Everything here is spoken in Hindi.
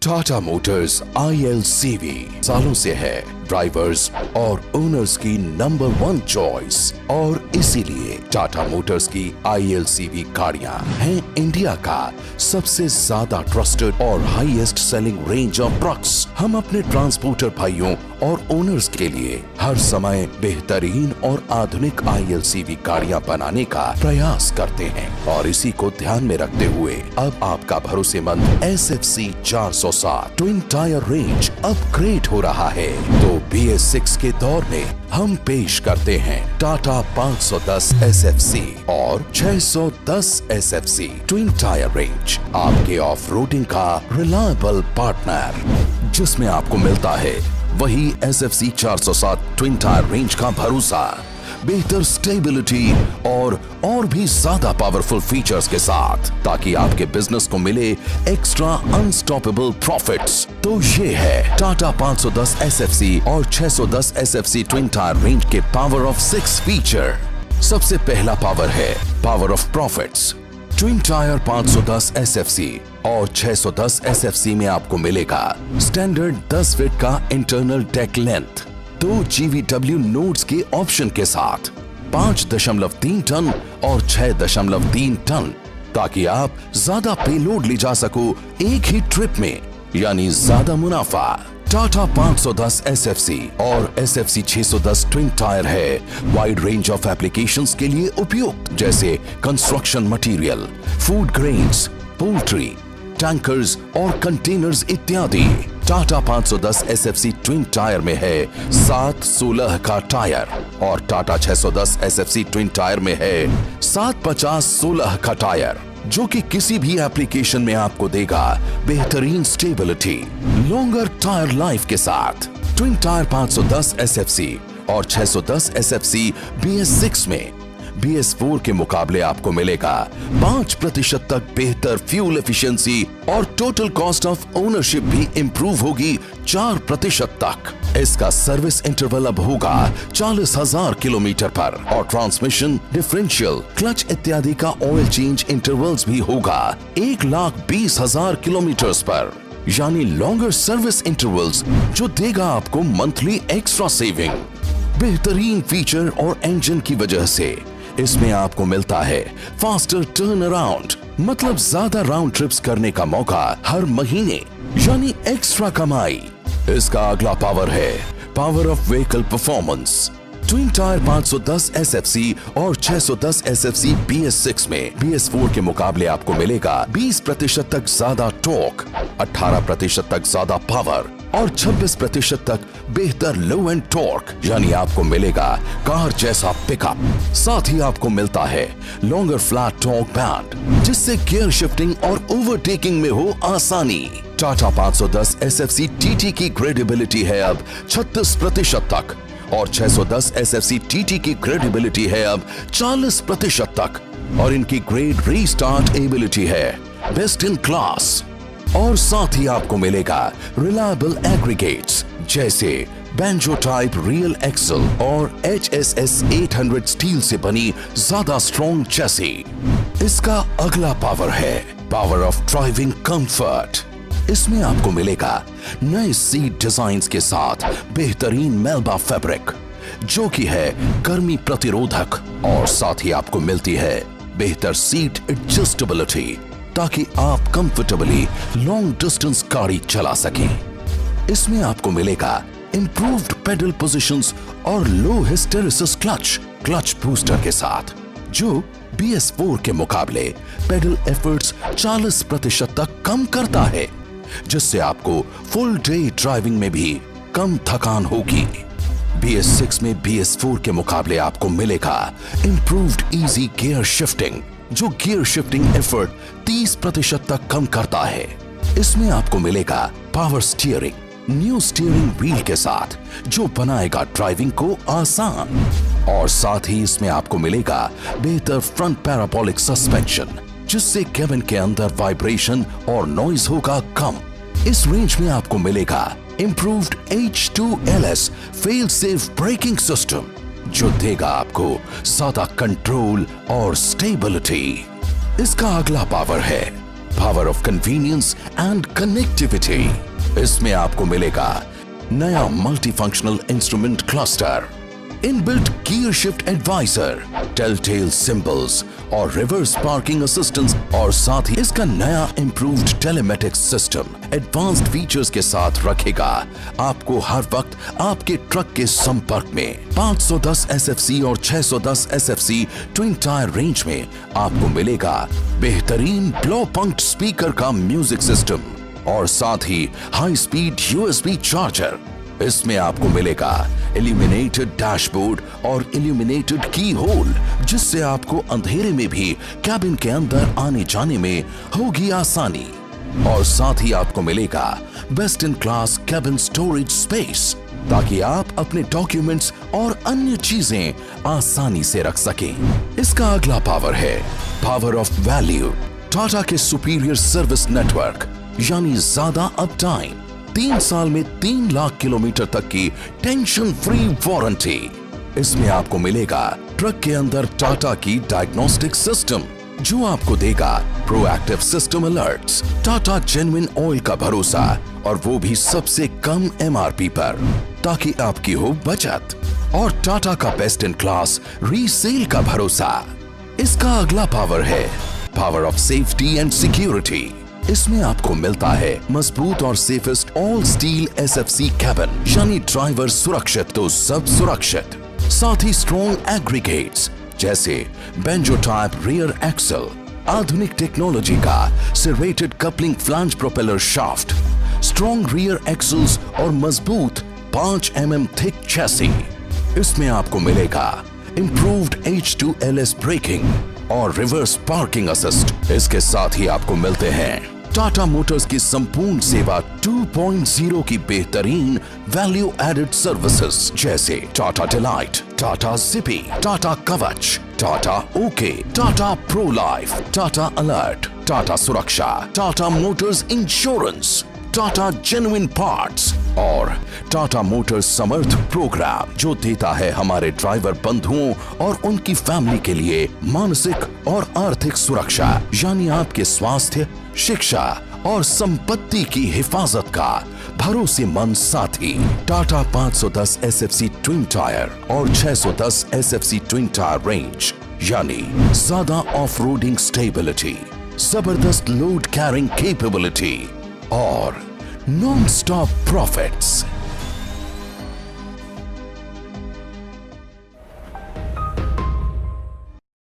टाटा मोटर्स ILCV सालों से है ड्राइवर्स और ओनर्स की नंबर 1 चॉइस और इसीलिए टाटा मोटर्स की ILCV गाड़ियां हैं इंडिया का सबसे ज्यादा ट्रस्टेड और highest selling range of trucks. हम अपने ट्रांसपोर्टर भाइयों और ओनर्स के लिए हर समय बेहतरीन और आधुनिक ILCV गाड़ियां बनाने का प्रयास करते हैं और इसी को ध्यान में रखते हुए अब आपका भरोसेमंद SFC 407 twin tyre range upgrade हो रहा है। तो BS6 के दौर में हम पेश करते हैं टाटा 510 SFC और 610 SFC ट्विन टायर रेंज, आपके ऑफ रोडिंग का रिलायबल पार्टनर, जिसमें आपको मिलता है वही SFC 407 ट्विन टायर रेंज का भरोसा, बेहतर स्टेबिलिटी और भी ज्यादा पावरफुल फीचर्स के साथ, ताकि आपके बिजनेस को मिले एक्स्ट्रा अनस्टॉपेबल प्रॉफिट्स। तो ये है टाटा 510 SFC और 610 SFC ट्विन टायर रेंज के पावर ऑफ 6 फीचर। सबसे पहला पावर है power of profits. Twin tyre 510 SFC और 610 SFC में आपको मिलेगा स्टैंडर्ड 10 फीट का internal deck length, 2 GVW nodes के ऑप्शन के साथ 5.3 टन और 6.3 टन, ताकि आप ज्यादा पेलोड ले जा सको एक ही ट्रिप में, यानी ज्यादा मुनाफा। टाटा 510 SFC और SFC 610 ट्विन टायर है वाइड रेंज ऑफ एप्लीकेशंस के लिए उपयुक्त, जैसे construction material, food grains, poultry, tankers और कंटेनर्स इत्यादि। टाटा 510 SFC ट्विन टायर में है 7/16 का टायर और टाटा 610 SFC ट्विन टायर में है 7/50/16 का टायर, जो कि किसी भी एप्लीकेशन में आपको देगा बेहतरीन स्टेबिलिटी, लॉन्गर टायर लाइफ के साथ। ट्विन टायर 510 SFC और 610 SFC BS6 में BS4 के मुकाबले आपको मिलेगा 5% तक बेहतर फ्यूल एफिशिएंसी और टोटल कॉस्ट ऑफ ओनरशिप भी इंप्रूव होगी 4% तक। इसका सर्विस इंटरवल अब होगा 40,000 किलोमीटर पर और ट्रांसमिशन, डिफरेंशियल, क्लच इत्यादि का ऑयल चेंज इंटरवल्स भी होगा 1,20,000 किलोमीटर पर, यानी लॉन्गर सर्विस इंटरवल्स, जो देगा आपको मंथली एक्स्ट्रा सेविंग। बेहतरीन फीचर और इंजन की वजह से इसमें आपको मिलता है फास्टर टर्न अराउंड, मतलब ज्यादा राउंड ट्रिप्स करने का मौका हर महीने, यानी एक्स्ट्रा कमाई। इसका अगला पावर है power of vehicle performance. Twin tyre 510 SFC और 610 SFC BS6 में BS4 के मुकाबले आपको मिलेगा 20% तक ज्यादा टॉर्क, 18% तक ज्यादा पावर और 26% तक बेहतर लो एंड टॉर्क, यानी आपको मिलेगा कार जैसा पिकअप। साथ ही आपको मिलता है लॉन्गर फ्लैट टॉर्क बैंड, जिससे गियर शिफ्टिंग और ओवरटेकिंग में हो आसानी। टाटा 510 SFC TT की क्रेडिबिलिटी है अब 36% तक और 610 SFC TT की क्रेडिबिलिटी है अब 40% तक, और इनकी ग्रेड रीस्टार्ट एबिलिटी है बेस्ट इन क्लास। और साथ ही आपको मिलेगा रिलायबल एग्रीगेट्स, जैसे बैंजो टाइप रियल एक्सल और HSS 800 स्टील से बनी ज्यादा स्ट्रॉन्ग चेसी। इसका अगला पावर है पावर ऑफ ड्राइविंग कंफर्ट। इसमें आपको मिलेगा नए सीट डिजाइन्स के साथ बेहतरीन मेल्बा फैब्रिक, जो कि है गर्मी प्रतिरोधक, और साथ ही आपको मिलती है बेहतर सीट एडजस्टेबिलिटी, ताकि आप कंफर्टेबली लॉन्ग डिस्टेंस गाड़ी चला सकें। इसमें आपको मिलेगा इंप्रूव्ड पेडल पोजीशंस और लो हिस्टेरिसिस क्लच बूस्टर के साथ, जो BS4 के मुकाबले पेडल एफर्ट्स 40% तक कम करता है, जिससे आपको फुल डे ड्राइविंग में भी कम थकान होगी। BS6 में BS4 के मुकाबले आपको मिलेगा इंप्रूव्ड इजी गियर शिफ्टिंग, जो गियर शिफ्टिंग एफर्ट 30% तक कम करता है। इसमें आपको मिलेगा power steering, new steering wheel के साथ, जो बनाएगा ड्राइविंग को आसान, और साथ ही इसमें आपको मिलेगा बेहतर फ्रंट पैराबोलिक सस्पेंशन, जिससे केबिन के अंदर वाइब्रेशन और नॉइज होगा कम। इस रेंज में आपको मिलेगा improved H2LS fail safe braking system, जो देगा आपको ज्यादा कंट्रोल और स्टेबिलिटी। इसका अगला पावर है power of convenience and connectivity. इसमें आपको मिलेगा नया multi functional instrument cluster, inbuilt gear shift advisor, tell symbols और रिवर्स पार्किंग असिस्टेंस, और साथ ही इसका नया improved telematics system advanced features के साथ रखेगा आपको हर वक्त आपके ट्रक के संपर्क में। 510 SFC और 610 SFC ट्विन टायर रेंज में आपको मिलेगा बेहतरीन ब्लो पंक्ट स्पीकर का म्यूजिक सिस्टम और साथ ही हाई स्पीड USB चार्जर। इसमें आपको मिलेगा इल्यूमिनेटेड डैशबोर्ड और इल्यूमिनेटेड की होल, जिससे आपको अंधेरे में भी कैबिन के अंदर आने जाने में होगी आसानी। और साथ ही आपको मिलेगा best in class cabin storage space, ताकि आप अपने डॉक्यूमेंट्स और अन्य चीजें आसानी से रख सकें। इसका अगला पावर है पावर ऑफ वैल्यू। टाटा के सुपीरियर सर्विस नेटवर्क यानी ज्यादा अप टाइम, 3 साल में 3 लाख किलोमीटर तक की टेंशन फ्री वारंटी। इसमें आपको मिलेगा ट्रक के अंदर टाटा की डायग्नोस्टिक सिस्टम, जो आपको देगा proactive system alerts, Tata genuine oil का भरोसा, और वो भी सबसे कम MRP पर, ताकि आपकी हो बचत, और टाटा का बेस्ट इन क्लास रीसेल का भरोसा। इसका अगला पावर है power of safety and security. इसमें आपको मिलता है मजबूत और safest all steel SFC cabin, यानी ड्राइवर सुरक्षित तो सब सुरक्षित। साथ ही स्ट्रॉन्ग एग्रीगेट्स जैसे बेंजो टाइप रियर एक्सल, आधुनिक टेक्नोलॉजी का serrated coupling flange propeller shaft, strong rear axles और मजबूत 5 mm थिक चैसी। इसमें आपको मिलेगा इंप्रूव्ड H2LS ब्रेकिंग और रिवर्स पार्किंग असिस्ट। इसके साथ ही आपको मिलते हैं टाटा मोटर्स की संपूर्ण सेवा 2.0 की बेहतरीन वैल्यू एडेड सर्विसेज, जैसे Tata delight, Tata zippy, Tata Kavach, Tata okay, Tata pro life, Tata alert, Tata Suraksha, Tata motors insurance, Tata genuine parts और टाटा मोटर्स समर्थ प्रोग्राम, जो देता है हमारे ड्राइवर बंधुओं और उनकी फैमिली के लिए मानसिक और आर्थिक सुरक्षा, यानी आपके स्वास्थ्य, शिक्षा और संपत्ति की हिफाजत का भरोसेमंद साथी। टाटा 510 SFC ट्विन टायर और 610 SFC ट्विन टायर रेंज, यानी ज्यादा ऑफ रोडिंग स्टेबिलिटी, जबरदस्त लोड कैरिंग कैपेबिलिटी और नॉन स्टॉप प्रॉफिट्स।